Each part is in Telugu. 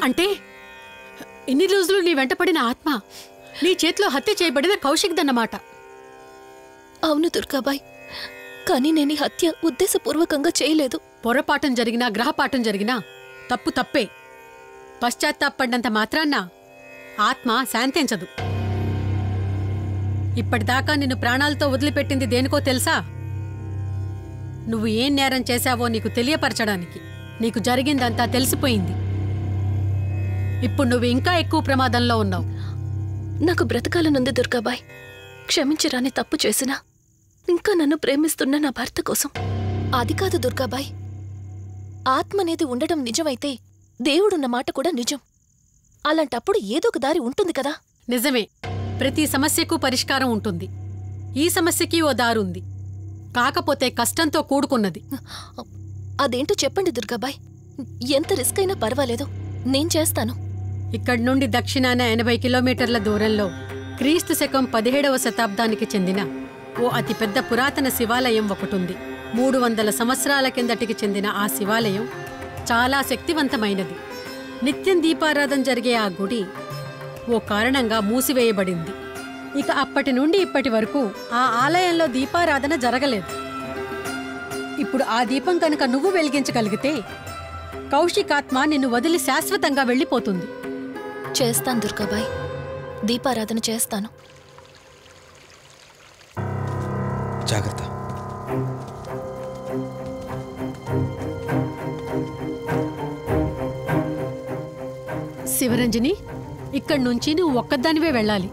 అంటే ఇన్ని రోజులు నీ వెంటపడిన ఆత్మ నీ చేతిలో హత్య చేయబడిన కౌశిక్దన్నమాట. అవును దుర్గాబాయ్, కానీ నేను ఈ హత్య ఉద్దేశపూర్వకంగా చేయలేదు. పొరపాఠం జరిగినా గ్రహపాఠం జరిగినా తప్పు తప్పే. పశ్చాత్తాపడినంత మాత్రాన్న ఆత్మ శాంతించదు. ఇప్పటిదాకా నిన్ను ప్రాణాలతో వదిలిపెట్టింది దేనికో తెలుసా? నువ్వు ఏం నేరం చేశావో నీకు తెలియపరచడానికి. నీకు జరిగిందంతా తెలిసిపోయింది. ఇప్పుడు నువ్వు ఇంకా ఎక్కువ ప్రమాదంలో ఉన్నావు. నాకు బ్రతకాలనుంది దుర్గాబాయ్. క్షమించరాని తప్పు చేసినా ఇంకా నన్ను ప్రేమిస్తున్న నా భర్త కోసం. అది కాదు దుర్గాబాయ్, ఆత్మ అనేది ఉండడం నిజమైతే దేవుడున్న మాట కూడా నిజం. అలాంటప్పుడు ఏదో ఒక దారి ఉంటుంది కదా. నిజమే, ప్రతి సమస్యకు పరిష్కారం ఉంటుంది. ఈ సమస్యకి ఓ దారుంది, కాకపోతే కష్టంతో కూడుకున్నది. అదేంటో చెప్పండి దుర్గాబాయ్. ఎంత రిస్క్ అయినా పర్వాలేదు, నేను చేస్తాను. ఇక్కడి నుండి దక్షిణాన 80 కిలోమీటర్ల దూరంలో క్రీస్తు శకం 17వ శతాబ్దానికి చెందిన ఓ అతిపెద్ద పురాతన శివాలయం ఒకటుంది. 300 సంవత్సరాల కిందటికి చెందిన ఆ శివాలయం చాలా శక్తివంతమైనది. నిత్యం దీపారాధన జరిగే ఆ గుడి ఓ కారణంగా మూసివేయబడింది. ఇక అప్పటి నుండి ఇప్పటి వరకు ఆ ఆలయంలో దీపారాధన జరగలేదు. ఇప్పుడు ఆ దీపం కనుక నువ్వు వెలిగించగలిగితే కౌశికాత్మ నిన్ను వదిలి శాశ్వతంగా వెళ్ళిపోతుంది. చేస్తాను దుర్గాబాయ్, దీపారాధన చేస్తాను. జాగ్రత్త. శివరంజని, ఇక్కడి నుంచి నువ్వు ఒక్కదానివే వెళ్ళాలి.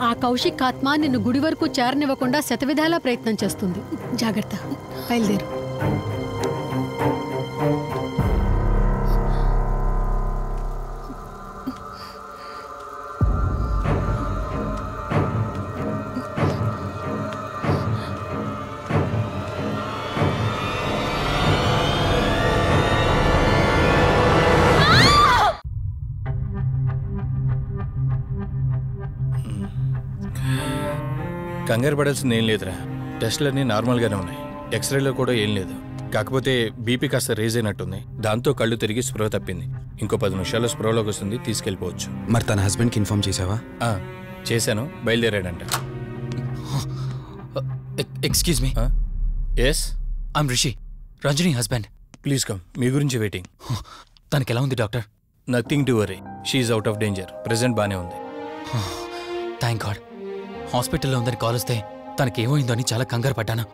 ఆ కౌశికాత్మ నిన్ను గుడి వరకు చేరనివ్వకుండా శతవిధాలా ప్రయత్నం చేస్తుంది. జాగ్రత్త, బయలుదేరు. కంగారు పడాల్సింది ఏం లేదురా. టెస్టులన్నీ నార్మల్గానే ఉన్నాయి. ఎక్స్రేలో కూడా ఏం లేదు. కాకపోతే బీపీ కాస్త రేజ్ అయినట్టుంది. దాంతో కళ్ళు తిరిగి స్పృహ తప్పింది. ఇంకో 10 నిమిషాల్లో స్పృహలోకి వస్తుంది, తీసుకెళ్ళిపోవచ్చు. మరి తన హస్బెండ్కి ఇన్ఫార్మ్ చేసావా? చేశాను, బయలుదేరాడంట. Excuse me. Yes, I'm Rishi, Ranjani husband. Please come. మీ గురించి వెయిటింగ్. తనకి ఎలా ఉంది doctor? Nothing to worry, she's out of danger. Present బానే ఉంది. Thank god. హాస్పిటల్లో ఉందని కాల్ వస్తే తనకేమైందో అని చాలా కంగారు పడ్డాను.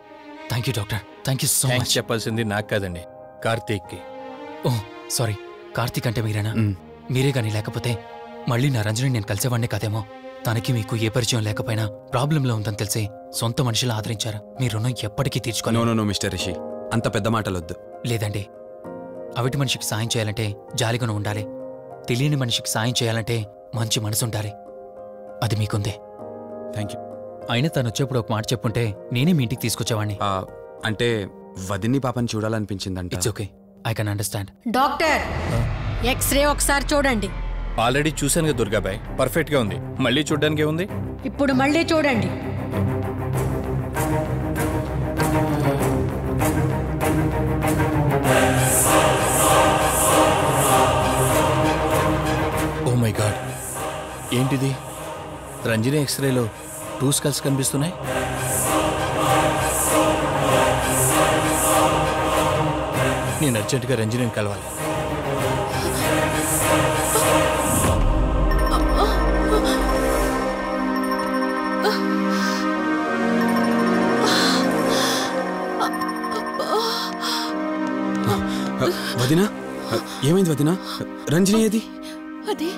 Thank you doctor, thank you so much. చెప్పాల్సింది నాకు కాదండి, కార్తీక్కి. ఓహ్ సారీ, కార్తీక్ అంటే మీరేనా? మీరే కానీ లేకపోతే మళ్ళీ నా రంజని నేను కలిసేవాడినే కాదేమో. తనకి మీకు ఏ పరిచయం లేకపోయినా ప్రాబ్లంలో ఉందని తెలిసి సొంత మనుషులు ఆదరించారు. మీ రుణం ఎప్పటికీ తీర్చుకోను. నో మిస్టర్ రిషి, అంత పెద్ద మాటలొద్దు. లేదండి, అవిటి మనిషికి సాయం చేయాలంటే జాలిగుణం ఉండాలి. తెలియని మనిషికి సాయం చేయాలంటే మంచి మనసు ఉండాలి. అది మీకుందే. Thank you. అయినా తను వచ్చేప్పుడు ఒక మాట చెప్పుంటే నేనే మీ ఇంటికి తీసుకొచ్చేవాడిని. అంటే వదిన్ని పాపని చూడాలనిపించిందంట. It's okay, I can understand. Doctor, x ray ఒకసారి చూడండి. ఆల్రెడీ చూశాను కదా దుర్గాబాయ్, పర్ఫెక్ట్ గా ఉంది. మళ్ళీ చూడడానికి ఏముంది? ఇప్పుడు మళ్ళీ చూడండి. ఓ మై గాడ్, ఏంటిది? రంజని ఎక్స్రేలో 2 స్కల్స్ కనిపిస్తున్నాయి. నేను అర్జెంటుగా రంజనిని కలవాలి. వదినా, ఏమైంది వదినా? రంజని ఏది? అదే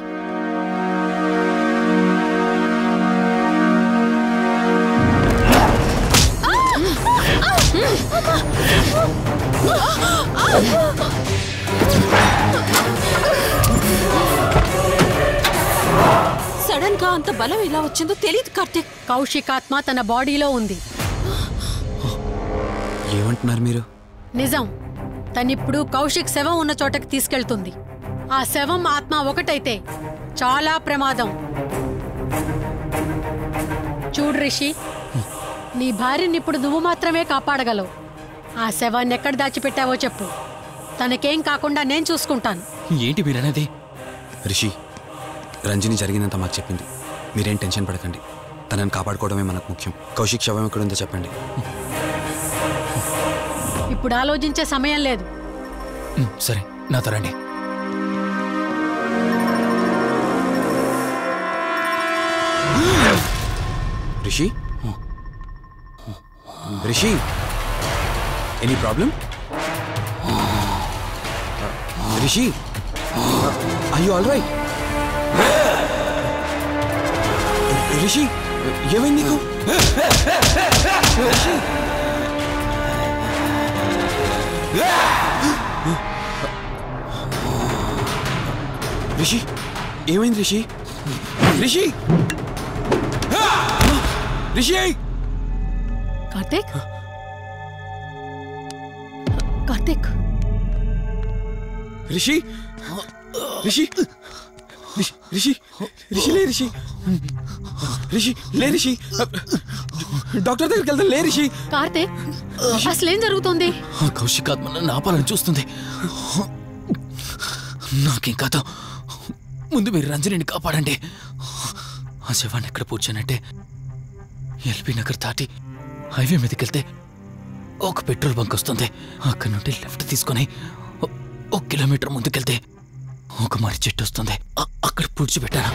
సడన్ గా అంత బలం ఎలా వచ్చిందో తెలియదు కార్తీక్. కౌశికాత్మ తన బాడీలో ఉంది. ఏమంటున్నారు మీరు? నిజం. తనిప్పుడు కౌశిక్ శవం ఉన్న చోటకి తీసుకెళ్తుంది. ఆ శవం ఆత్మ ఒకటైతే చాలా ప్రమాదం. చూడు రిషి, నీ భార్యని ఇప్పుడు నువ్వు మాత్రమే కాపాడగలవు. ఆ శవాన్ని ఎక్కడ దాచిపెట్టావో చెప్పు. తనకేం కాకుండా నేను చూసుకుంటాను. ఏంటి మీరనేది? రిషి, రంజని జరిగినంత మాకు చెప్పింది. మీరేం టెన్షన్ పడకండి. తనని కాపాడుకోవడమే మనకు ముఖ్యం. కౌశిక్ శవం ఎక్కడుందో చెప్పండి. ఇప్పుడు ఆలోచించే సమయం లేదు. సరే, నాతో రండి. Rishi, Rishi, any problem? Rishi, are you all right? Rishi, ఏమైంది నీకు? రిషి, రిషి, ఏమైంది రిషి? రిషి, రిషి! కార్తీక్, కార్తీక్, రిషి, రిషి, రిషి, రిషి లే, రిషి, రిషి లే, రిషి, డాక్టర్ దగ్గరికి వెళ్తాను. లే రిషి. కార్తీక్, అసలేం జరుగుతుంది? కౌశిక్ ఆత్మ నన్ను ఆపాలని చూస్తుంది. నాకేం కాదు. ముందు మీరు రంజనిని కాపాడండి. ఆ శవాన్ని ఎక్కడ పూడ్చానంటే ఎల్బీ నగర్ దాటి హైవే మీదకి వెళ్తే ఒక పెట్రోల్ బంక్ వస్తుంది. అక్కడ నుండి లెఫ్ట్ తీసుకొని 1 కిలోమీటర్ ముందుకెళ్తే ఒక మర్రి చెట్టు వస్తుంది. అక్కడ పూడ్చిపెట్టాను.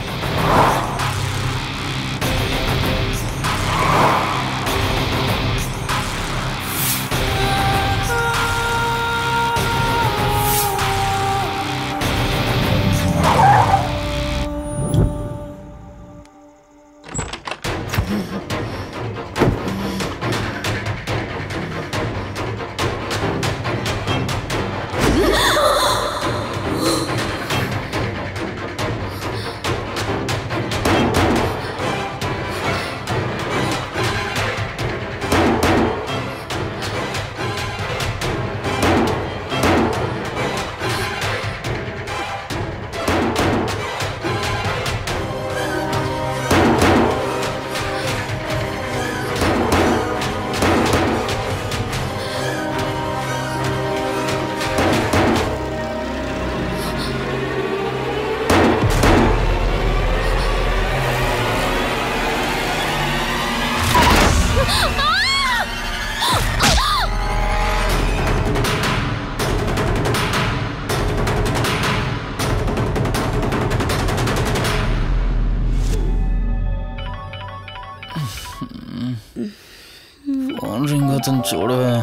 అతను చూడవే,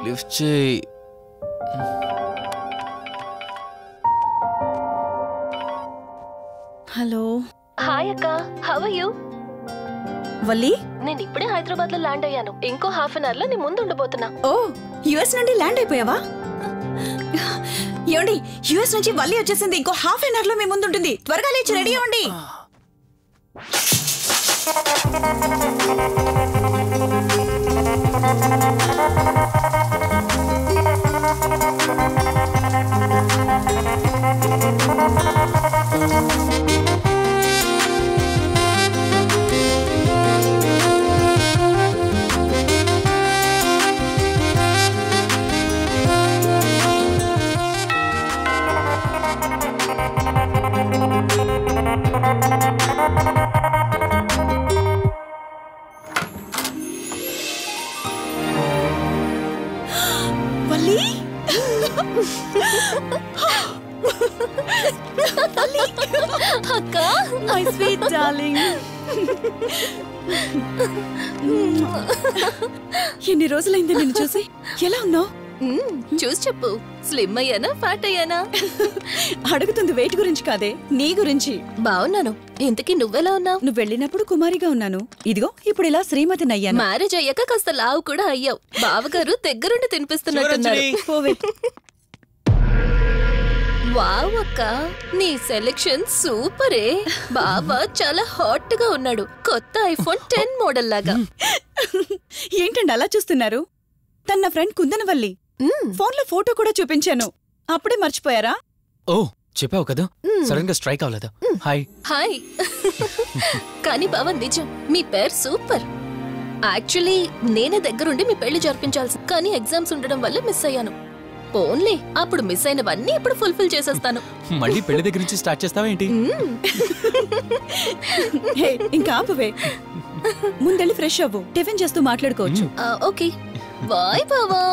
లిఫ్ట్ చేయి. హలో. హాయ్ అక్క, హౌ ఆర్ యు? వల్లి, నేను ఇప్పుడే హైదరాబాద్ లో ల్యాండ్ అయ్యాను. ఇంకో హాఫ్ అన్ అవర్ లో నీ ముందు ఉండబోతున్నా. ఓ, యుఎస్ నుండి ల్యాండ్ అయిపోయావా? ఏమండి, యుఎస్ నుంచి వల్లి వచ్చేసింది. ఇంకో హాఫ్ అన్ అవర్ లో మీ ముందు ఉంటుంది. త్వరగా లేచి రెడీ అవ్వండి. అక్క, మై స్వీట్ డార్లింగ్. ఎన్ని రోజులైంది నిన్ను చూసి. ఎలా ఉన్నావు? చూసి చెప్పు. స్లిమ్ అయ్యానా, ఫ్యాట్ అయ్యానా? అడుగుతుంది వెయిట్ గురించి కాదే, నీ గురించి. బాగున్నాను. ఇంతకీ నువ్వెలా ఉన్నావు? నువ్వు వెళ్ళినప్పుడు కుమారిగా ఉన్నాను. ఇదిగో ఇప్పుడు ఇలా శ్రీమతిని అయ్యాను. మ్యారేజ్ అయ్యాక కాస్త లావు కూడా అయ్యావు. బావగారు దగ్గరుండి తినిపిస్తున్నట్టున్నారు. వావ్ అక్క, నీ సెలెక్షన్ సూపరే. బావ చాలా హాట్ గా ఉన్నాడు. కొత్త ఐఫోన్ 10 మోడల్ లాగా. ఏంటండి అలా చూస్తున్నారు? తన నా ఫ్రెండ్ కుందనవల్లి. ఫోన్ లో ఫోటో కూడా చూపించాను. అప్పుడే మర్చిపోయారా? ఓ, చెప్పావు కదా, సడన్ గా స్ట్రైక్ అవ్వలేదు. Hi hi. కానీ బావ నిజం, మీ పేరు సూపర్. యాక్చువల్లీ నేనే దగ్గరుండి మీ పెళ్లి జరిపించాల్సి, కానీ ఎగ్జామ్స్ ఉండడం వల్ల మిస్ అయ్యాను. పోన్లే, అప్పుడు మిస్ అయినవన్నీ ఇప్పుడు ఫుల్ఫిల్ చేసేస్తాను. మళ్ళీ పెళ్లి దగ్గర నుంచి స్టార్ట్ చేస్తావా ఏంటి? హే, ఇంకా ఆపువే. ముందెళ్ళి ఫ్రెష్ అవ్వు, టిఫిన్ చేస్తూ మాట్లాడుకోవచ్చు. ఓకే బాయ్ బావా.